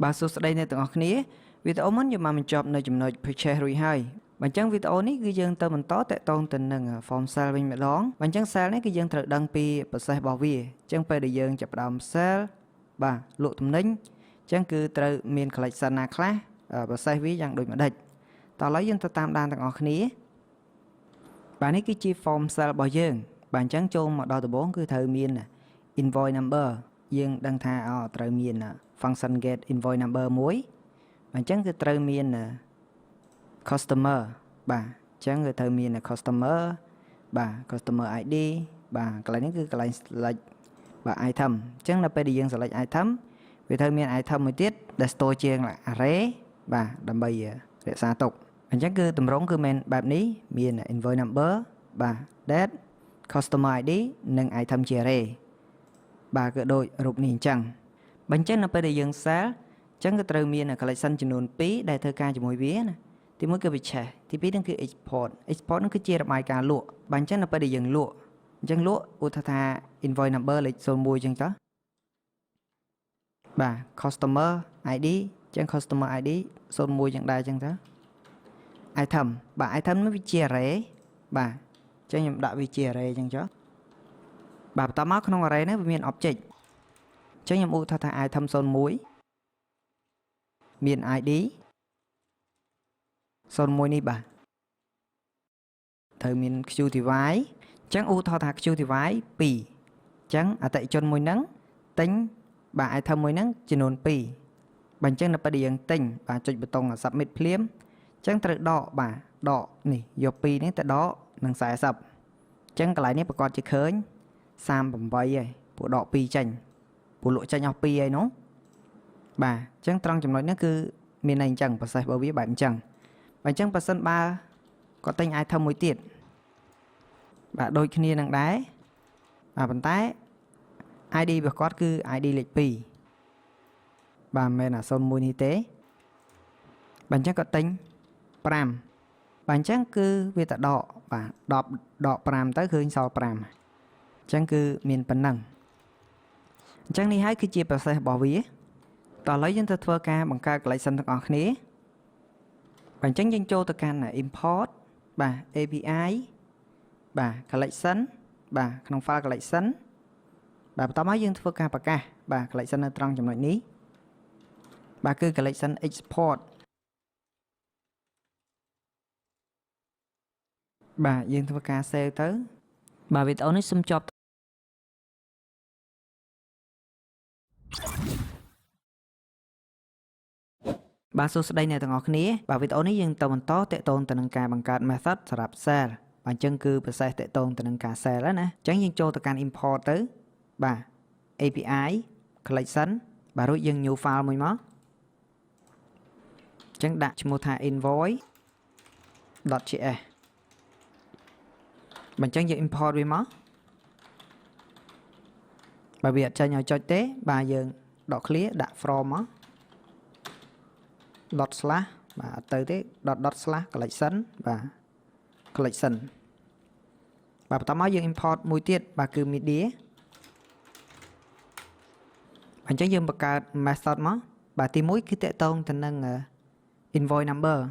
Bà số đây này từng học ní video muốn cho mà mình chọn nơi chụp nơi picture rồi hay bản chân video ní ghi dân tơ mình tó tại tôn tình nâng form cell bên mẹ đón bản chân cell này ghi dân thực đăng pi bật sai bảo vi chân pe để dân chụp đầm cell bà lộ thùng nính chân cứ từ miền collection na class bật sai ví dạng đôi mà địch tao lấy dân tơ tam đan từng học ní bản này cái chi form cell bảo dân bản chân chôn mà đo từ 4 cứ thời miền invoice number dân đăng tha ở từ miền function get invoice number muối bản chân cứ từ miền customer bà chẳng người thợ miền là customer bà customer ID bà cái này cứ cái này select bà item chẳng là bây giờ select item vì thợ miền item mới tiết để store chiên là array bà đầm bây để xa tục bản chất cứ tầm rống cứ men bạp ní miền là invoice number bà date customer ID nâng item chia array bà cứ đội rụp nhìn chẳng bản chất là bây giờ sáng chẳng cái từ miền là collection chỉ nôn pí đại thơ ca chỉ mối vía nè thì mới cứ bị trẻ thì biết đến cái export nó cứ chia ra bài cả lụa bản chất là bây giờ lụa chẳng lụa utata invoice number lịch số mùi chẳng đó bà customer ID chẳng customer ID số mùi chẳng đai chẳng đó item bà item nó bị chia rẽ bà chẳng nhầm đạo bị chia rẽ chẳng đó bà tao mắc không rẽ nó miền object chẳng nhầm utata item số mùi miền ID son môi ni bà thời miền chu thì vái chẳng u thọ thạc chu thì vái pì chẳng ở tại chân môi nắng tính bà ai thầm môi nắng chỉ nôn pì bằng chân là bà điện tình bà chụp bê tông ở sập mít phím chẳng tự đọ bà đọ nè vô pì này tại đó nâng xài sập chẳng cái lại này bà con chỉ khơi sam bầm bay ấy bộ đọ pì chành bộ lộ chành học pì ấy nó bà chẳng trong chồng nói nó cứ miền này chẳng bà sai bảo biết bạn chẳng bản chân person 3 có tên itemមួយទៀតបាទដូចគ្នានឹងដែរបាទប៉ុន្តែ ID របស់គាត់គឺ ID លេខ2បាទមិនមែនអា01នេះទេបាទអញ្ចឹងគាត់ទិញ5បាទអញ្ចឹងគឺវាទៅដកបាទ10ដក5ទៅឃើញសល់5អញ្ចឹងគឺមានប៉ុណ្ណឹងអញ្ចឹងនេះហើយគឺជា process របស់វាតោះឥឡូវយើងទៅធ្វើការបង្កើត collection ទាំងអស់គ្នាbản chất dân châu từ can là import bà API bà collection bà không file collection bà tao nói dân phơi ca bà collection ở trong trong nội ní bà cứ collection export bà dân phơi ca sale tới bà vì tao nói xâm chọc bà số đây này thằng ngọc ní bà video này dân tàu mình to tệ tôn từ nâng ca bằng card method sạp cell bản chân cư bà sẽ tệ tôn từ nâng ca cell đó nè chẳng dân cho từ can import tới bà API collection bà rút dân new file mới mất chẳng đặt cho một thà invoice .js bản chân dân import với mất bà việc cho nhau cho tế bà dân đọc clear đặt from mất dot slash và tới thế dot slash collection và collection và tao nói dương import mùi tiết và cứ media bản chất dương bậc cả method mà và tìm mũi cái tệ tôn thành năng invoice number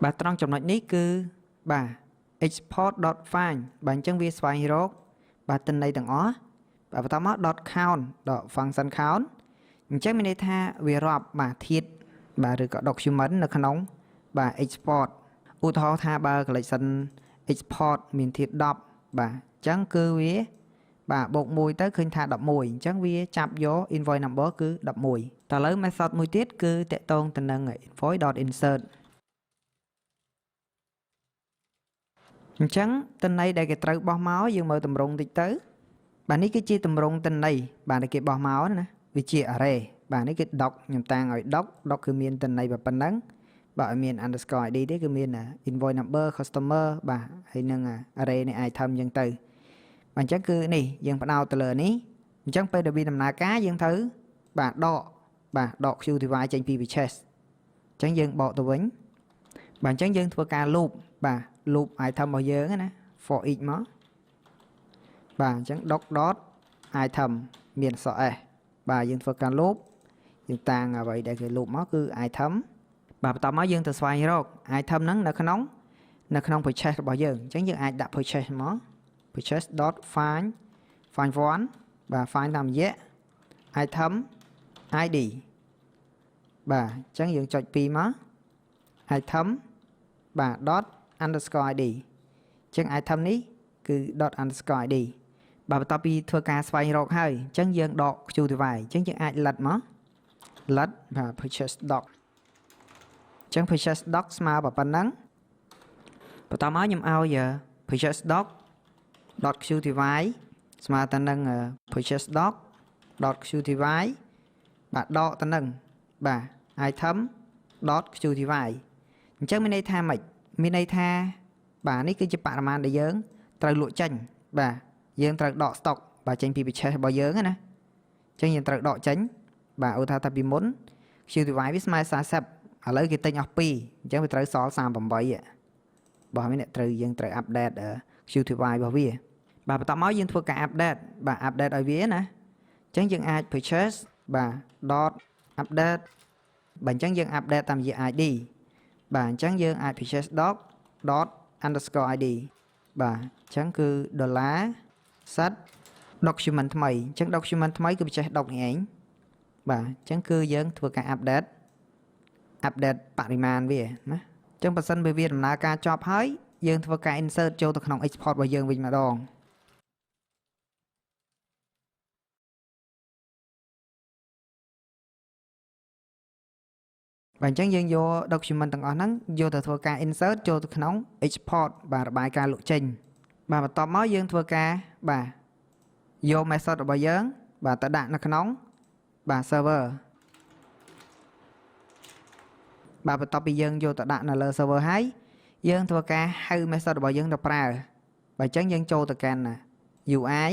bà trongចំណុចនេះគឺបាទ export.find បាទអញ្ចឹងវាស្វែងរកបាទទិន្នន័យទាំងអស់បាទបន្តមក .count function count អញ្ចឹងមានន័យថាវារាប់បាទធាតុបាទឬក៏ document នៅក្នុងបាទ export ឧទាហរណ៍ថាបើ collection export មានធាតុ10បាទអញ្ចឹងគឺវាបាទបូក1ទៅឃើញថា11អញ្ចឹងវាចាប់យក invoice number គឺ11តើឥឡូវ method មួយទៀតគឺតាក់ទងទៅនឹង invoice.insertអញ្ចឹងទិន្នន័យដែលគេត្រូវបោះមកយើងមើលតម្រងតិចទៅបាទនេះគឺជាតម្រងទិន្នន័យបាទដែលគេបោះមកណាវាជា array បាទនេះគឺ doc ខ្ញុំតាំងឲ្យ doc គឺមានទិន្នន័យប៉ុណ្ណឹងបាទឲ្យមាន underscore id ទេគឺមាន invoice number customer បាទហើយនឹង array នៃ item អញ្ចឹងទៅបាទអញ្ចឹងគឺនេះយើងបដោតទៅលើនេះអញ្ចឹងពេលដែលវាដំណើរការយើងត្រូវបាទដក បាទដក Qty ចេញពី purchase អញ្ចឹងយើងបកទៅវិញបាទអញ្ចឹងយើងធ្វើការ loop បាទ loop item របស់យើងណា for each មកបាទអញ្ចឹង doc item មានអក្សរ s បាទយើងធ្វើការ loop យើងតាំងអ្វីដែលគេ loop មកគឺ item បាទបន្តមកយើងទៅស្វែងរក item ហ្នឹងនៅក្នុង purchase របស់យើងអញ្ចឹងយើងអាចដាក់ purchase មក purchase.find one បាទ find តាមរយៈ item id បាទអញ្ចឹងយើងចុច2មក item បាទ ._id អញ្ចឹង item នេះគឺ ._id បាទបន្ទាប់ពីធ្វើការស្វែងរកហើយអញ្ចឹងយើងដក Qty អញ្ចឹងយើងអាចលិតមកលិតបាទ purchase doc អញ្ចឹង purchase doc ស្មើប៉ុណ្ណឹងបន្តមកខ្ញុំឲ្យ purchase doc .qty ស្មើទៅនឹង purchase doc .qty បាទដកទៅនឹងបាទ item .qty អញ្ចឹងមានន័យថាម៉េចមានន័យថាបាទនេះគឺជាបរិមាណដែលយើងត្រូវលក់ចេញបាទយើងត្រូវដក stock បាទចេញពី purchase របស់យើងណាអញ្ចឹងយើងត្រូវដកចេញបាទឧទាហរណ៍ថាពីមុន Qty វាស្មើ40ឥឡូវគេទិញអស់2អញ្ចឹងវាត្រូវសល់38បាទមានអ្នកយើងត្រូវ update Qty របស់វាបាទបន្តមកយើងធ្វើការ update បាទ update ឲ្យវាណាអញ្ចឹងយើងអាច purchase បាទ .update បាទអញ្ចឹងយើង update តាមរយៈ id បាទអញ្ចឹងយើងអាច purchase doc ._id បាទអញ្ចឹងគឺ $set document ថ្មីអញ្ចឹង document ថ្មីគឺ purchase doc នេះឯងបាទអញ្ចឹងគឺយើងធ្វើការ update បរិមាណវាណាអញ្ចឹងបើសិនវាដំណើរការចប់ហើយយើងធ្វើការ insert ចូលទៅក្នុង export របស់យើងវិញម្ដងបាទអញ្ចឹងយើងយក document ទាំងអស់ហ្នឹងយកទៅធ្វើការ insert ចូលទៅក្នុង export បាទរបាយការណ៍លក់ចេញបាទបន្ទាប់មកយើងធ្វើការបាទយក method របស់យើងបាទទៅដាក់នៅក្នុងបាទ server បាទបន្ទាប់ពីយើងយកទៅដាក់នៅលើ server ហើយយើងធ្វើការហៅ method របស់យើងទៅប្រើបាទអញ្ចឹងយើងចូលទៅកាន់ UI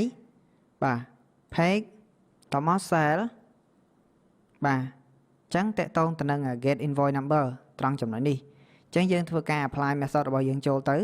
បាទ page តមក cell បាទអញ្ចឹងតកតងទៅនឹង get invoice number ត្រង់ចំណុចនេះអញ្ចឹងយើងធ្វើការ apply method របស់យើងចូលទៅ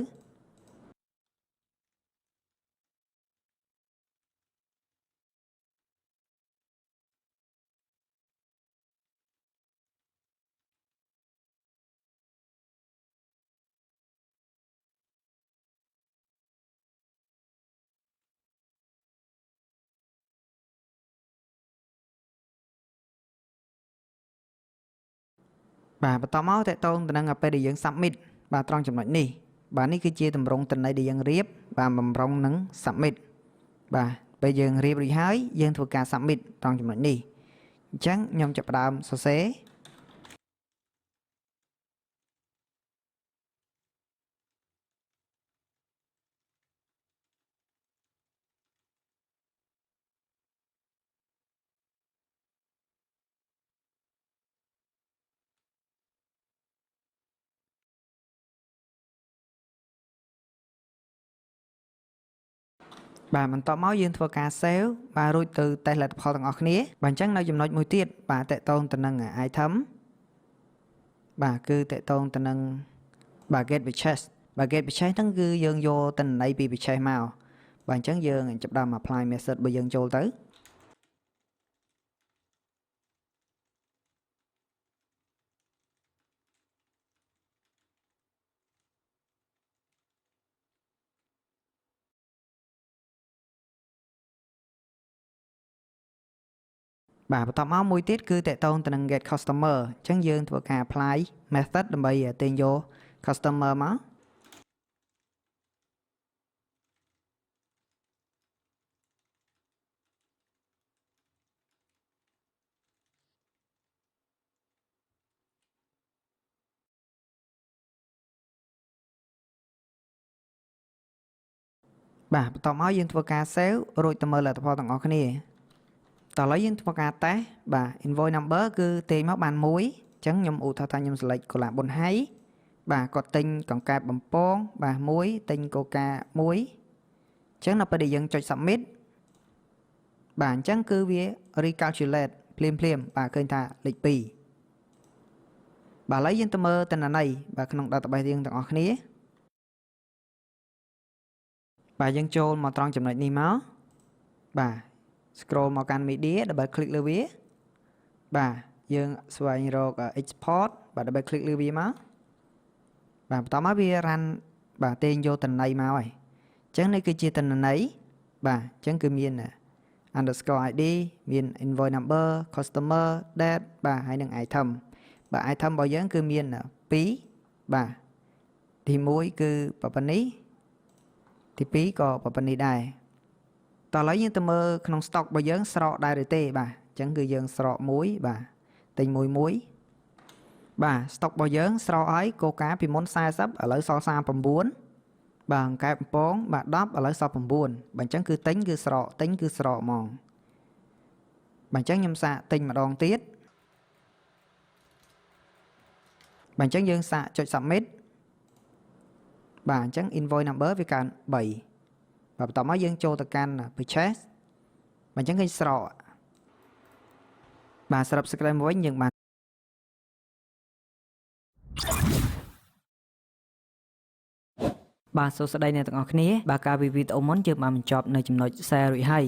បាទបន្តមកតកតងទៅនឹងពេលដែលយើង submit បាទត្រង់ចំណុចនេះបាទនេះគឺជាទម្រង់ទិន្នន័យដែលយើងរៀបបាទបំរុងនឹង submit បាទពេលយើងរៀបរួចហើយយើងធ្វើការ submit ត្រង់ចំណុចនេះអញ្ចឹងខ្ញុំចាប់ផ្ដើមសរសេរបាទបន្ទាប់មកយើងធ្វើការ save បាទរួចទៅ test លទ្ធផលទាំងអស់គ្នាបាទអញ្ចឹងនៅចំណុចមួយទៀតបាទតកតងទៅនឹង item បាទគឺតកតងទៅនឹងបាទ get purchase បាទ get purchase ហ្នឹងគឺយើងយកទិន្នន័យពី purchase មកបាទអញ្ចឹងយើងចាប់ផ្ដើម apply method របស់យើងចូលទៅបាទបន្តមកមួយទៀតគឺតកតងទៅនឹង get customer អញ្ចឹងយើងធ្វើការ apply method ដើម្បីទាញយក customer មកបាទបន្តមកយើងធ្វើការ save រួចទៅមើលលទ្ធផលទាំងអស់គ្នាតោះឥឡូវយើងធ្វើការតេស្តបាទ invoice number គឺទាញមកបាន1អញ្ចឹងខ្ញុំឧទាហរណ៍ថាខ្ញុំ select កូឡាប៊ុនហៃបាទគាត់ទិញកង្កែបបំពងបាទ1ទិញកូកា1អញ្ចឹងនៅពេលដែលយើងចុច submit បាទអញ្ចឹងគឺវា recalculate ភ្លាមបាទឃើញថាលេខ2បាទឥឡូវយើងទៅមើលទិន្នន័យបាទក្នុង database យើងទាំងអស់គ្នាបាទយើងចូលមកត្រង់ចំណុចនេះមកបាទ scroll មកកាន់ media ដើម្បី click លើវាបាទយើងស្វែងរក export បាទដើម្បី click លើវាមកបាទបន្តមកវា run បាទទាញយកទិន្នន័យមកហើយអញ្ចឹងនេះគឺជាទិន្នន័យបាទអញ្ចឹងគឺមាន underscore id មាន invoice number customer date បាទហើយនឹង item បាទ item របស់យើងគឺមាន2បាទទី1គឺប៉ុណ្ណេះទី2ក៏ប៉ុណ្ណេះដែរតោះឥឡូវយើងទៅមើលក្នុង stock របស់យើងស្រកដែរឬទេបាទអញ្ចឹងគឺយើងស្រកមួយបាទទិញមួយបាទ stock របស់យើងស្រកហើយកូកាពីមុន40ឥឡូវសល់39បាទអង្កែបបំពងបាទ10ឥឡូវសល់9បាទអញ្ចឹងគឺទិញគឺស្រកទិញគឺស្រកហ្មងបាទអញ្ចឹងខ្ញុំសាកទិញម្ដងទៀតបាទអញ្ចឹងយើងសាកចុច submit បាទអញ្ចឹង invoice number វាកើន3បាទបន្តមកយើងចូលទៅកាន់ purchase បាទអញ្ចឹងឃើញស្រកបាទសរុបសេចក្តីមកវិញយើងបានបាទសួស្តីអ្នកទាំងអស់គ្នាបាទកាលពីវីដេអូមុនយើងបានបញ្ចប់នៅចំណុច share រួចហើយ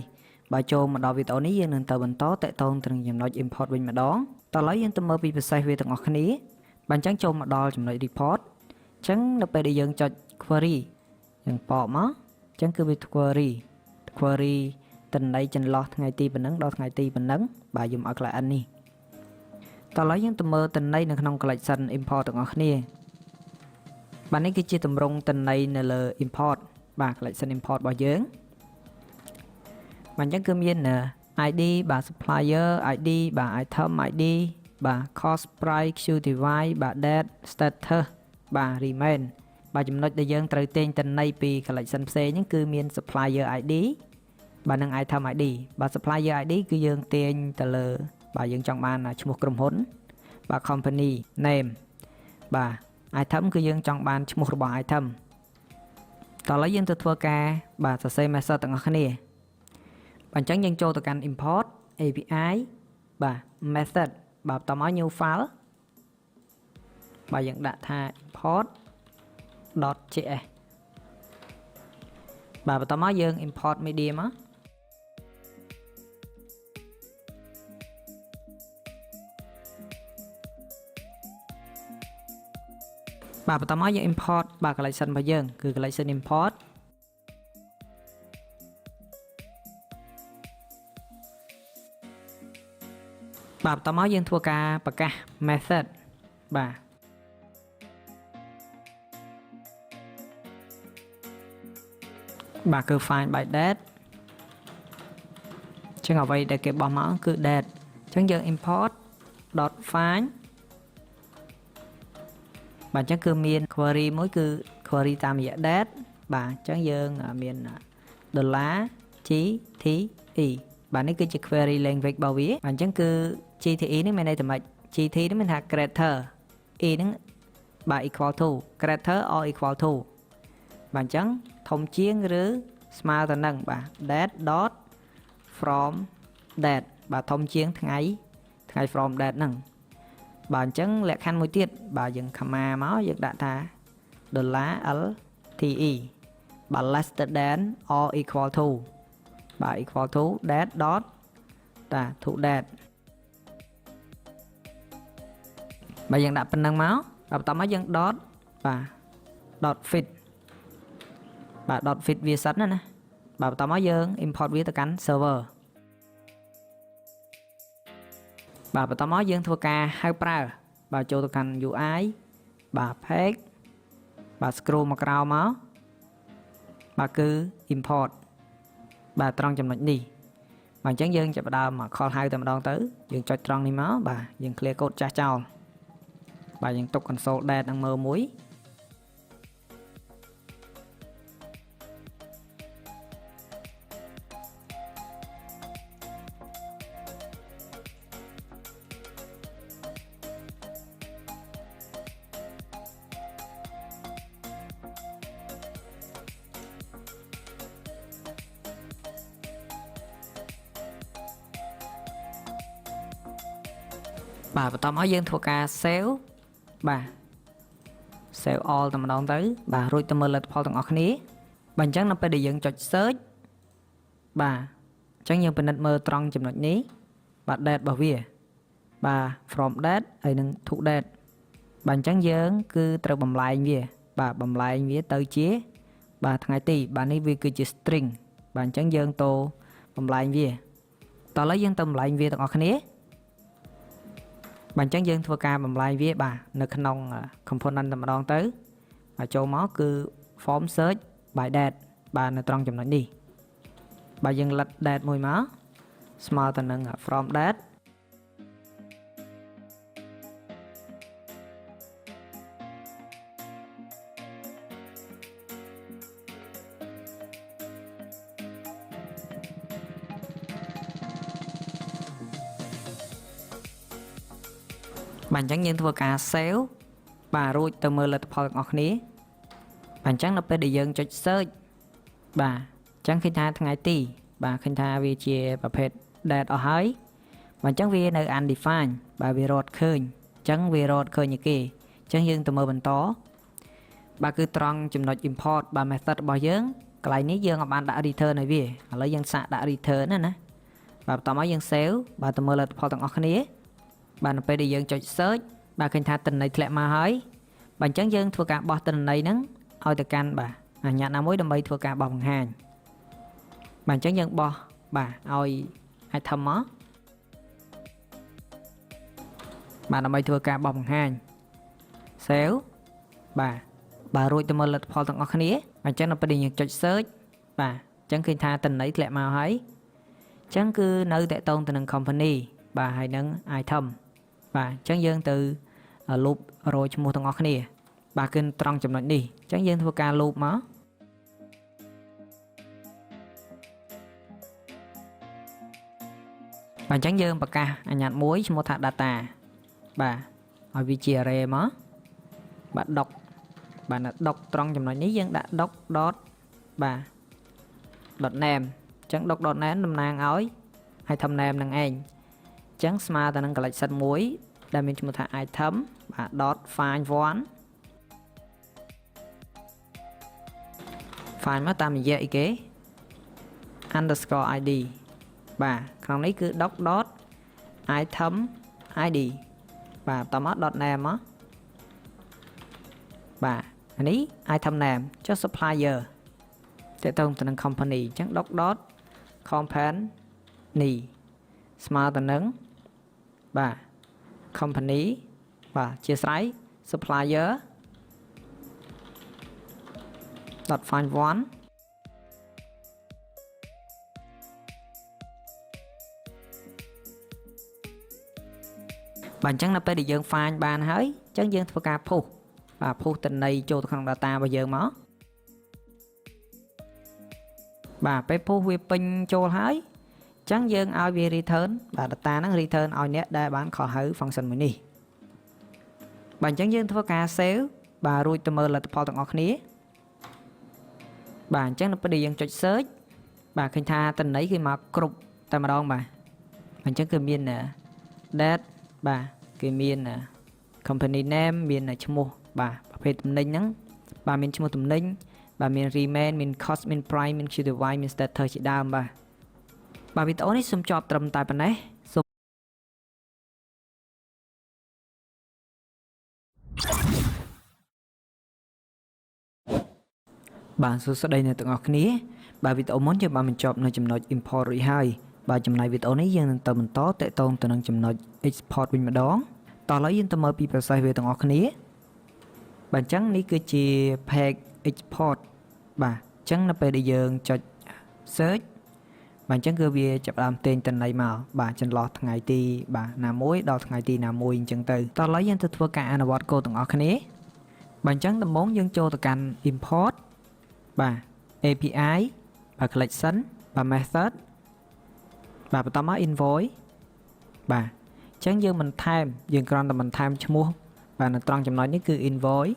បាទចូលមកដល់វីដេអូនេះយើងនឹងទៅបន្តតាក់ទងទៅនឹងចំណុច import វិញម្ដងតោះឥឡូវយើងទៅមើលពី process វាទាំងអស់គ្នាបាទអញ្ចឹងចូលមកដល់ចំណុច report អញ្ចឹងនៅពេលដែលយើងចុច query យើងបកមកអញ្ចឹងគឺវា query ទិន្នន័យចន្លោះថ្ងៃទីប៉ុណ្ណឹងដល់ថ្ងៃទីប៉ុណ្ណឹងបាទយើងឲ្យ client នេះតោះឥឡូវយើងទៅមើលទិន្នន័យនៅក្នុង collection import ទាំងអស់គ្នាបាទនេះគឺជាទម្រង់ទិន្នន័យនៅលើ import បាទ collection import របស់យើងបាទអញ្ចឹងគឺមាន ID បាទ supplier ID បាទ item ID បាទ cost price QTY បាទ date status បាទ remain បាទចំណុចដែលយើងត្រូវទាញទិន្នន័យពី collection ផ្សេងហ្នឹងគឺមាន supplier ID បាទនិង item ID បាទ supplier ID គឺយើងទាញទៅលើបាទយើងចង់បានឈ្មោះក្រុមហ៊ុនបាទ company name បាទ item គឺយើងចង់បានឈ្មោះរបស់ item តោះឥឡូវយើងទៅធ្វើការបាទសរសេរ method ទាំងអស់គ្នាបាទអញ្ចឹងយើងចូលទៅកាន់ import API បាទ method បាទបន្តមក new file បាទយើងដាក់ថា import.js បាទបន្តមកយើង import media មកបាទបន្តមកយើង import បាទ collection របស់យើងគឺ collection import បាទបន្តមកយើងធ្វើការប្រកាស method បាទបាទគឺ find by date ចឹងអ្វីដែលគេបោះមកគឺ date ចឹងយើង import .find បាទអញ្ចឹងគឺមាន query មួយគឺ query តាមរយៈ date បាទអញ្ចឹងយើងមាន $GTE បាទនេះគឺជា query language របស់វាបាទអញ្ចឹងគឺ GTE នេះមានន័យថាម៉េច GT នេះមានថា greater E ហ្នឹងបាទ equal to greater or equal to បាទអញ្ចឹងធំជាងឬស្មើទៅនឹងបាទ date dot from date បាទធំជាងថ្ងៃ from date ហ្នឹងបាទអញ្ចឹងលក្ខខណ្ឌមួយទៀតបាទយើង comma មកយើងដាក់ថា $LTE បាទ less than or equal to បាទ equal to date dot តា to date បាទយើងដាក់ប៉ុណ្ណឹងមកដល់បន្តមកយើង dot បាទ dot fit បាទ dot fit វាសិនណាបាទបន្តមកយើង import វាទៅកាន់ server បាទបន្តមកយើងធ្វើការហៅប្រើបាទចូលទៅកាន់ UI បាទ page បាទ scroll មកក្រោមមកបាទគឺ import បាទត្រង់ចំណុចនេះបាទអញ្ចឹងយើងចាប់ផ្ដើមមក call ហៅតែម្ដងទៅយើងចុចត្រង់នេះមកបាទយើង clear code ចាស់ចោលបាទយើងទុក console date នឹងមើលមួយ បាទបន្តមកយើងធ្វើការ save បាទ save all តែម្ដងទៅបាទរួចទៅមើលលទ្ធផលទាំងអស់គ្នាបាទអញ្ចឹងនៅពេលដែលយើងចុច search បាទអញ្ចឹងយើងពិនិត្យមើលត្រង់ចំណុចនេះបាទ date របស់វាបាទ from date ហើយនឹង to date បាទអញ្ចឹងយើងគឺត្រូវបំលែងវាបាទបំលែងវាទៅជាបាទថ្ងៃទីបាទនេះវាគឺជា string បាទអញ្ចឹងយើងទៅបំលែងវាតោះឥឡូវយើងទៅបំលែងវាទាំងអស់គ្នាបាទអញ្ចឹងយើងធ្វើការបំលែងវាបាទនៅក្នុង component តែម្ដងទៅហើយចូលមកគឺ form search by date បាទនៅត្រង់ចំណុចនេះបាទយើងលិត date មួយមកស្មើទៅនឹង from date បាទអញ្ចឹងយើងធ្វើការ save បាទរួចទៅមើលលទ្ធផលទាំងអស់គ្នាបាទអញ្ចឹងនៅពេលដែលយើងចុច search បាទអញ្ចឹងឃើញថាថ្ងៃទីបាទឃើញថាវាជាប្រភេទ date អស់ហើយបាទអញ្ចឹងវានៅ undefined បាទវារត់ឃើញអញ្ចឹងវារត់ឃើញគេអញ្ចឹងយើងទៅមើលបន្តបាទគឺត្រង់ចំណុច import បាទ method របស់យើងកន្លែងនេះយើងអាចបានដាក់ return ឲ្យវាឥឡូវយើងសាកដាក់ return ណាបាទបន្តមកយើង save បាទទៅមើលលទ្ធផលទាំងអស់គ្នាបាទនៅពេលដែលយើងចុច search បាទឃើញថាទិន្នន័យធ្លាក់មកហើយបាទអញ្ចឹងយើងធ្វើការបោះទិន្នន័យហ្នឹងឲ្យទៅកាន់បាទអាញាណាមួយដើម្បីធ្វើការបោះបង្ហាញបាទអញ្ចឹងយើងបោះបាទឲ្យ item មកបាទដើម្បីធ្វើការបោះបង្ហាញ save បាទរួចទៅមើលលទ្ធផលទាំងអស់គ្នាអញ្ចឹងនៅពេលដែលយើងចុច search បាទអញ្ចឹងឃើញថាទិន្នន័យធ្លាក់មកហើយអញ្ចឹងគឺនៅតាក់ទងទៅនឹង company បាទហើយនឹង item បាទអញ្ចឹងយើងទៅ loop រយឈ្មោះទាំងអស់គ្នាបាទគឺត្រង់ចំណុចនេះអញ្ចឹងយើងធ្វើការ loop មកបាទអញ្ចឹងយើងប្រកាសអាញាតមួយឈ្មោះថា data បាទឲ្យវាជា array មកបាទដុកបាទដុកត្រង់ចំណុចនេះយើងដាក់ដុក dot បាទ dot name អញ្ចឹងដុក dot name តំណាងឲ្យ item name នឹងឯងអញ្ចឹងស្មើទៅនឹង collection មួយដែលមានឈ្មោះថា item បាទ dot find one find មកតាមរយៈអីគេ underscore id បាទក្នុងនេះគឺ doc dot item id បាទតមក dot name មកបាទអានេះ item name ចុះ supplier តើតើទៅនឹង company អញ្ចឹង doc dot company ស្មើទៅនឹងបាទ company បាទជាស្រ័យ supplier dot find one បាទអញ្ចឹងនៅពេលដែលយើង find បានហើយអញ្ចឹងយើងធ្វើការ push បាទ push ទិន្នន័យចូលទៅក្នុង data របស់យើងមកបាទពេល push វាពេញចូលហើយអញ្ចឹងយើងឲ្យវា return បាទ data ហ្នឹង return ឲ្យអ្នកដែលបានខលហៅ function មួយនេះបាទអញ្ចឹងយើងធ្វើការ save បាទរួចទៅមើលលទ្ធផលទាំងអស់គ្នាបាទអញ្ចឹងនៅពេលដែលយើងចុច search បាទឃើញថាទិន្នន័យគឺមកគ្រប់តែម្ដងបាទអញ្ចឹងគឺមាន date បាទគេមាន company name មានឈ្មោះបាទប្រភេទទំនិញហ្នឹងបាទមានឈ្មោះទំនិញបាទមាន remain មាន cost មាន price មាន QTY មាន status ជាដើមបាទវីដេអូនេះសូមចប់ត្រឹមតែប៉ុណ្ណេះបាទសួស្តីអ្នកទាំងអស់គ្នាបាទវីដេអូមុនយើងបានបញ្ចប់នៅចំណុច import រួចហើយបាទចំណែកវីដេអូនេះយើងនឹងទៅបន្តតាក់ទងទៅនឹងចំណុច export វិញម្ដងតោះឥឡូវយើងទៅមើលពី process វាទាំងអស់គ្នាបាទអញ្ចឹងនេះគឺជា page export បាទអញ្ចឹងនៅពេលដែលយើងចុច search បាទអញ្ចឹងគឺវាចាប់ផ្ដើមទាញទិន្នន័យមកបាទចន្លោះថ្ងៃទីបាទណាមួយដល់ថ្ងៃទីណាមួយអញ្ចឹងទៅតោះឥឡូវយើងទៅធ្វើការអនុវត្តកូដទាំងអស់គ្នាបាទអញ្ចឹងដំបូងយើងចូលទៅកាន់ import បាទ API បាទ collection បាទ method បាទបន្តមក invoice បាទអញ្ចឹងយើងបន្ថែមយើងគ្រាន់តែបន្ថែមឈ្មោះបាទនៅត្រង់ចំណុចនេះគឺ invoice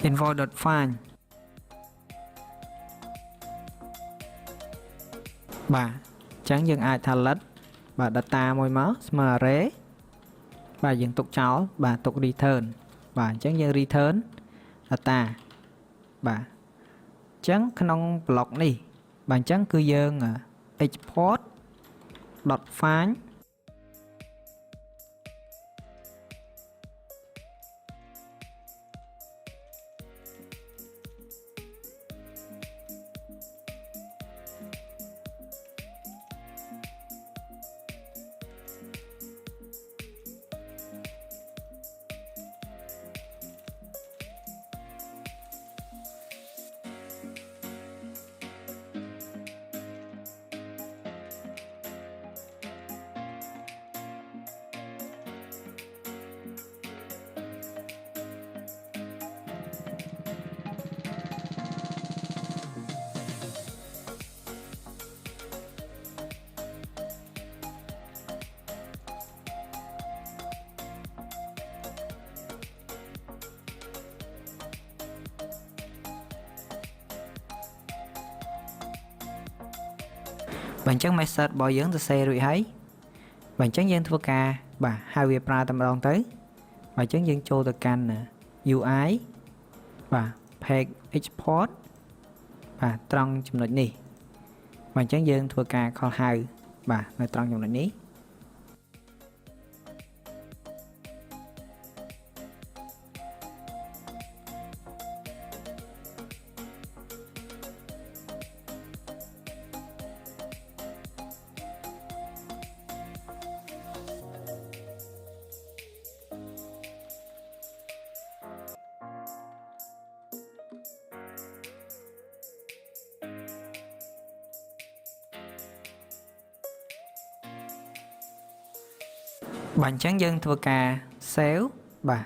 invoice.find បាទអញ្ចឹងយើងអាចថា let បាទ data មួយមកស្មើ array បាទយើងទុកចោលបាទទុក return បាទអញ្ចឹងយើង return data បាទអញ្ចឹងក្នុង block នេះបាទអញ្ចឹងគឺយើង export .find បាទអញ្ចឹង method របស់យើងទៅ save រួចហើយបាទអញ្ចឹងយើងធ្វើការបាទហៅវាប្រើតែម្ដងទៅបាទអញ្ចឹងយើងចូលទៅកាន់ UI បាទ page export បាទត្រង់ចំណុចនេះបាទអញ្ចឹងយើងធ្វើការខលហៅបាទនៅត្រង់ចំណុចនេះបាទអញ្ចឹងយើងធ្វើការ save បាទ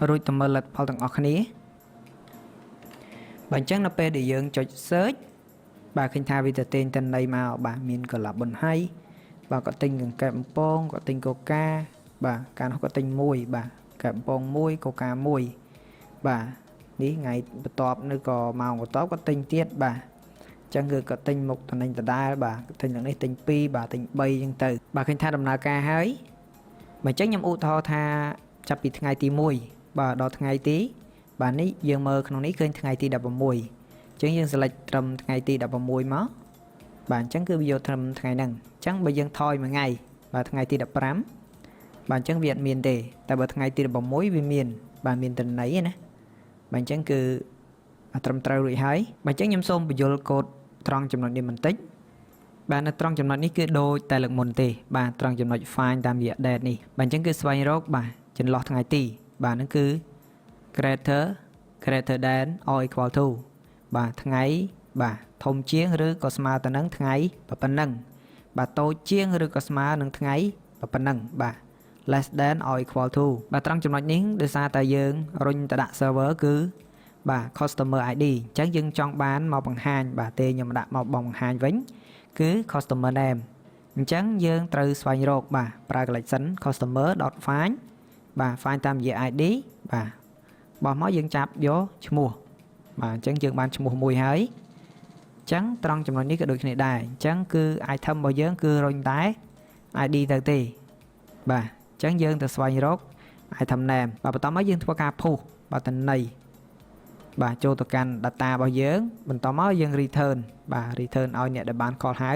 រួចទៅមើលលទ្ធផលទាំងអស់គ្នាបាទអញ្ចឹងនៅពេលដែលយើងចុច search បាទឃើញថាវាទៅទិញតិន័យមកបាទមានកលាប់បុនហៃបាទក៏ទិញកង្កែបបំពងក៏ទិញកូកាបាទកាលនោះក៏ទិញមួយបាទកែបបំពងមួយកូកាមួយបាទនេះថ្ងៃបន្ទាប់ឬក៏ម៉ោងបន្ទាប់ក៏ទិញទៀតបាទចឹងគឺក៏ទិញមុខតំណែងដដែលបាទទិញទាំងនេះទិញ2បាទទិញ3ចឹងទៅបាទឃើញថាដំណើរការហើយបើអញ្ចឹងខ្ញុំឧទាហរណ៍ថាចាប់ពីថ្ងៃទី1បាទដល់ថ្ងៃទីបាទនេះយើងមើលក្នុងនេះឃើញថ្ងៃទី16អញ្ចឹងយើង select ត្រឹមថ្ងៃទី16មកបាទអញ្ចឹងគឺវាយកត្រឹមថ្ងៃហ្នឹងអញ្ចឹងបើយើងថយមួយថ្ងៃបាទថ្ងៃទី15បាទអញ្ចឹងវាអត់មានទេតែបើថ្ងៃទី16វាមានបាទមានតំណែងណាបាទអញ្ចឹងគឺត្រឹមត្រូវរួចហើយបាទអញ្ចឹងខ្ញុំសូមបញ្យល់កូដត្រង់ចំណុចនេះបន្តិចបាទនៅត្រង់ចំណុចនេះគឺដូចតែលើកមុនទេបាទត្រង់ចំណុច find តាមរយៈ date នេះបាទអញ្ចឹងគឺស្វែងរកបាទចន្លោះថ្ងៃទីបាទហ្នឹងគឺ greater than or equal to បាទថ្ងៃបាទធំជាងឬក៏ស្មើទៅនឹងថ្ងៃប៉ុណ្ណឹងបាទតូចជាងឬក៏ស្មើនឹងថ្ងៃប៉ុណ្ណឹងបាទ less than or equal to បាទត្រង់ចំណុចនេះដោយសារតែយើងរុញទៅដាក់ server គឺបាទ customer ID អញ្ចឹងយើងចង់បានមកបង្ហាញបាទទេខ្ញុំដាក់មកបង្ហាញវិញគឺ customer name អញ្ចឹងយើងត្រូវស្វែងរកបាទប្រើ collection customer.find បាទ find តាមរយៈ ID បាទបោះមកយើងចាប់យកឈ្មោះបាទអញ្ចឹងយើងបានឈ្មោះមួយហើយអញ្ចឹងត្រង់ចំណុចនេះក៏ដូចគ្នាដែរអញ្ចឹងគឺ item របស់យើងគឺរុញតែ ID ទៅទេបាទអញ្ចឹងយើងទៅស្វែងរក item name បាទបន្តមកយើងធ្វើការ push បាទតំណែងបាទចូលទៅកាន់ data របស់យើងបន្តមកយើង return បាទ return ឲ្យអ្នកដែលបាន call ហៅ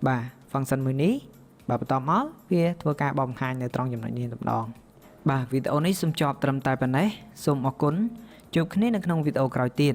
បាទ function មួយនេះបាទបន្តមកវាធ្វើការបកបង្ហាញនៅត្រង់ចំណុចនេះតែម្ដងបាទវីដេអូនេះសូមចប់ត្រឹមតែប៉ុណ្ណេះសូមអរគុណជួបគ្នានៅក្នុងវីដេអូក្រោយទៀត